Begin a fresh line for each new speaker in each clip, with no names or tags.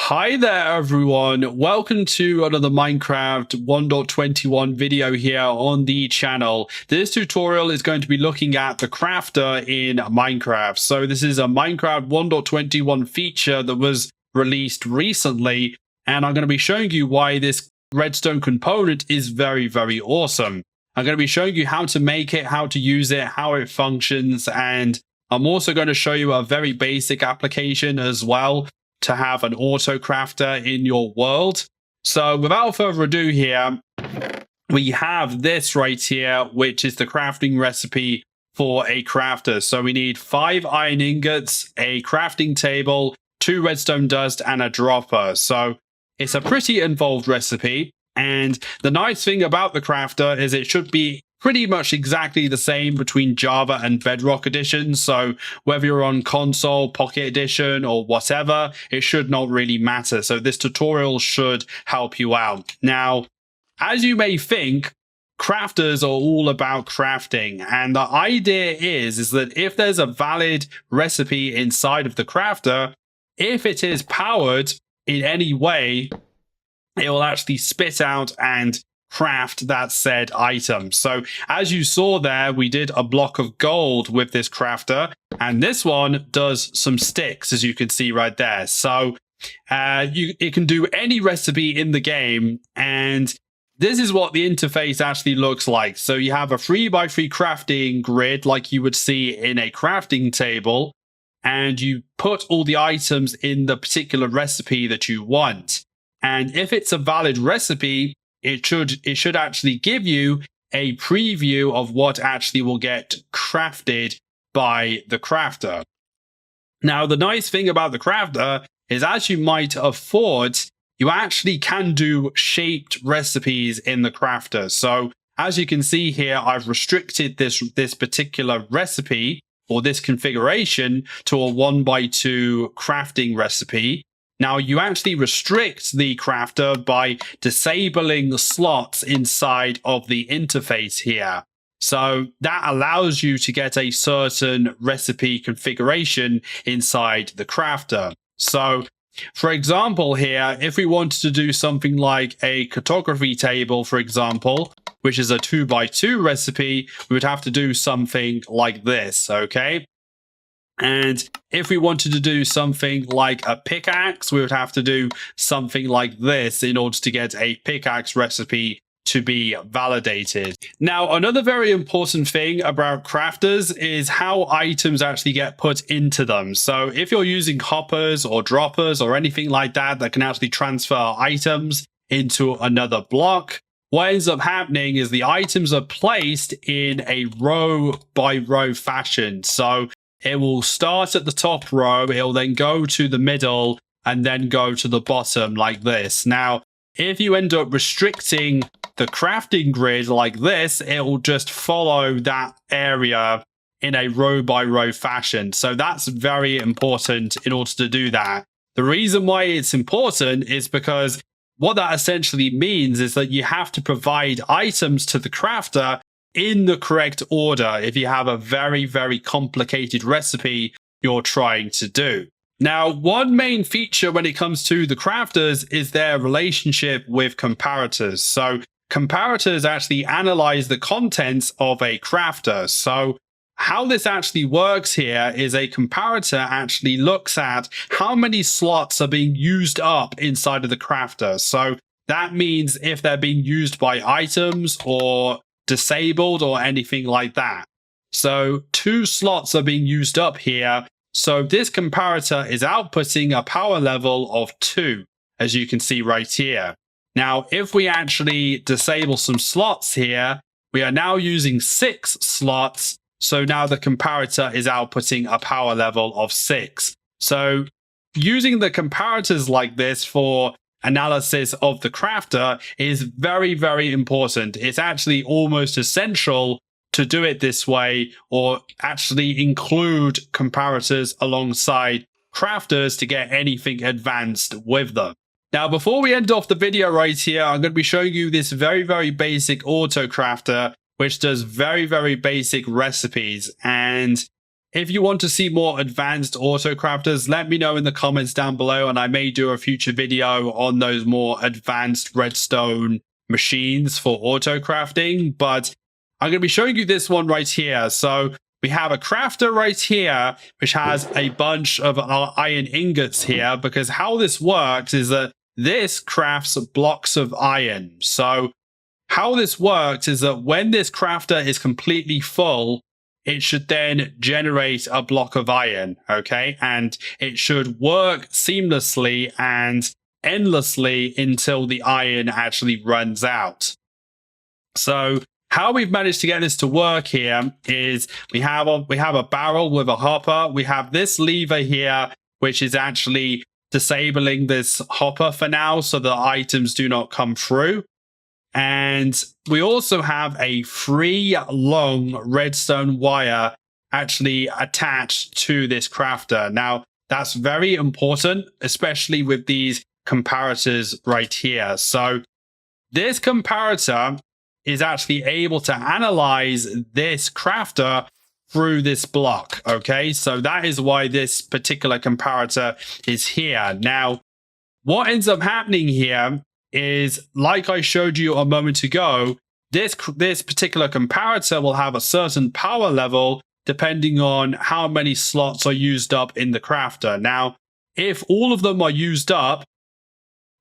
Hi there everyone, welcome to another Minecraft 1.21 video here on the channel. This tutorial is going to be looking at the crafter in Minecraft. So this is a Minecraft 1.21 feature that was released recently, and I'm going to be showing you why this redstone component is very awesome. I'm going to be showing you how to make it, how to use it, how it functions, and I'm also going to show you a very basic application as well to have an auto crafter in your world. So without further ado here, we have this right here, which is the crafting recipe for a crafter. So we need 5 iron ingots, a crafting table, 2 redstone dust, and a dropper. So it's a pretty involved recipe. And the nice thing about the crafter is it should be pretty much exactly the same between Java and Bedrock editions. So whether you're on console, Pocket Edition, or whatever, it should not really matter. So this tutorial should help you out. Now, as you may think, crafters are all about crafting. And the idea is that if there's a valid recipe inside of the crafter, if it is powered in any way, it will actually spit out and craft that said item. So as you saw there, we did a block of gold with this crafter, and this one does some sticks, as you can see right there. So it can do any recipe in the game, and this is what the interface actually looks like. So you have a 3x3 crafting grid like you would see in a crafting table, and you put all the items in the particular recipe that you want. And if it's a valid recipe, it should actually give you a preview of what actually will get crafted by the crafter. Now, the nice thing about the crafter is, as you might have thought, you actually can do shaped recipes in the crafter. So as you can see here, I've restricted this particular recipe or this configuration to a 1x2 crafting recipe. Now, you actually restrict the crafter by disabling the slots inside of the interface here. So that allows you to get a certain recipe configuration inside the crafter. So, for example here, if we wanted to do something like a cartography table, for example, which is a 2x2 recipe, we would have to do something like this, okay? And if we wanted to do something like a pickaxe, we would have to do something like this in order to get a pickaxe recipe to be validated. Now, another very important thing about crafters is how items actually get put into them. So if you're using hoppers or droppers or anything like that that can actually transfer items into another block, what ends up happening is the items are placed in a row by row fashion. So it will start at the top row, it'll then go to the middle, and then go to the bottom like this. Now, if you end up restricting the crafting grid like this, it will just follow that area in a row by row fashion. So that's very important in order to do that. The reason why it's important is because what that essentially means is that you have to provide items to the crafter in the correct order if you have a very complicated recipe you're trying to do. Now, one main feature when it comes to the crafters is their relationship with comparators. So comparators actually analyze the contents of a crafter. So how this actually works here is a comparator actually looks at how many slots are being used up inside of the crafter. So that means if they're being used by items or disabled or anything like that. So 2 slots are being used up here. So this comparator is outputting a power level of 2, as you can see right here. Now, if we actually disable some slots here, we are now using 6 slots. So now the comparator is outputting a power level of 6. So using the comparators like this for analysis of the crafter is very important. It's actually almost essential to do it this way, or actually include comparators alongside crafters to get anything advanced with them. Now, before we end off the video right here, I'm going to be showing you this very basic auto crafter, which does very basic recipes. And if you want to see more advanced auto crafters, let me know in the comments down below, and I may do a future video on those more advanced redstone machines for auto crafting. But I'm going to be showing you this one right here. So we have a crafter right here, which has a bunch of iron ingots here, because how this works is that this crafts blocks of iron. So how this works is that when this crafter is completely full, it should then generate a block of iron, okay? And it should work seamlessly and endlessly until the iron actually runs out. So how we've managed to get this to work here is we have a barrel with a hopper. We have this lever here, which is actually disabling this hopper for now so the items do not come through. And we also have a 3 long redstone wire actually attached to this crafter. Now, that's very important, especially with these comparators right here. So this comparator is actually able to analyze this crafter through this block, okay? So that is why this particular comparator is here. Now, what ends up happening here is, like I showed you a moment ago, this particular comparator will have a certain power level depending on how many slots are used up in the crafter. Now, if all of them are used up,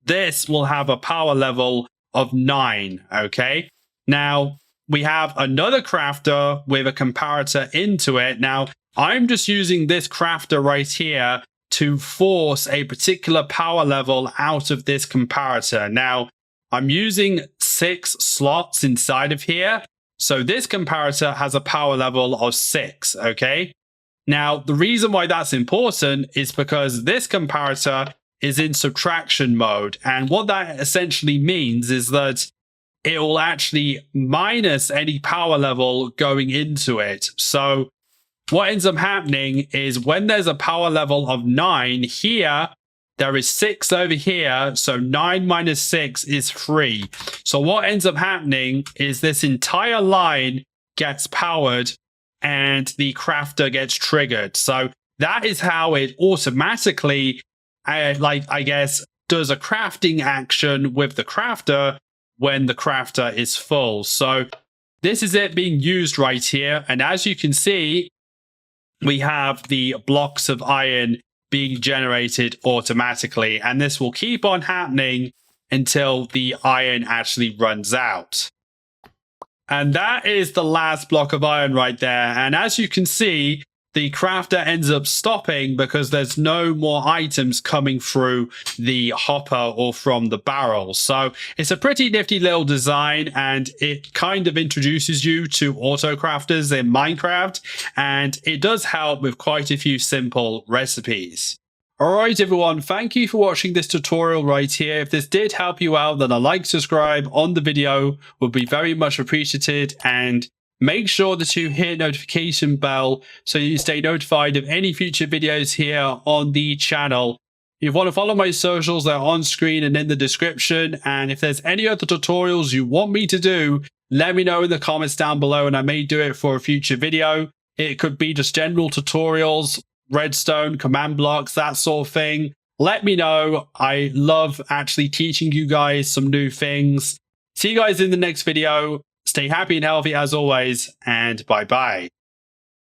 this will have a power level of 9, okay? Now, we have another crafter with a comparator into it. Now, I'm just using this crafter right here to force a particular power level out of this comparator. Now, I'm using 6 slots inside of here. So this comparator has a power level of 6, okay? Now, the reason why that's important is because this comparator is in subtraction mode. And what that essentially means is that it will actually minus any power level going into it. So what ends up happening is when there's a power level of 9 here, there is 6 over here. So 9 minus 6 is 3. So what ends up happening is this entire line gets powered and the crafter gets triggered. So that is how it automatically, I guess, does a crafting action with the crafter when the crafter is full. So this is it being used right here. And as you can see, we have the blocks of iron being generated automatically, and this will keep on happening until the iron actually runs out. And that is the last block of iron right there. And as you can see, the crafter ends up stopping because there's no more items coming through the hopper or from the barrel. So it's a pretty nifty little design, and it kind of introduces you to auto crafters in Minecraft, and it does help with quite a few simple recipes. Alright everyone, thank you for watching this tutorial right here. If this did help you out, then a like, subscribe on the video would be very much appreciated, and make sure that you hit notification bell so you stay notified of any future videos here on the channel. If you want to follow my socials, they're on screen and in the description. And if there's any other tutorials you want me to do, let me know in the comments down below and I may do it for a future video. It could be just general tutorials, redstone, command blocks, that sort of thing. Let me know. I love actually teaching you guys some new things. See you guys in the next video. Stay happy and healthy as always, and bye-bye.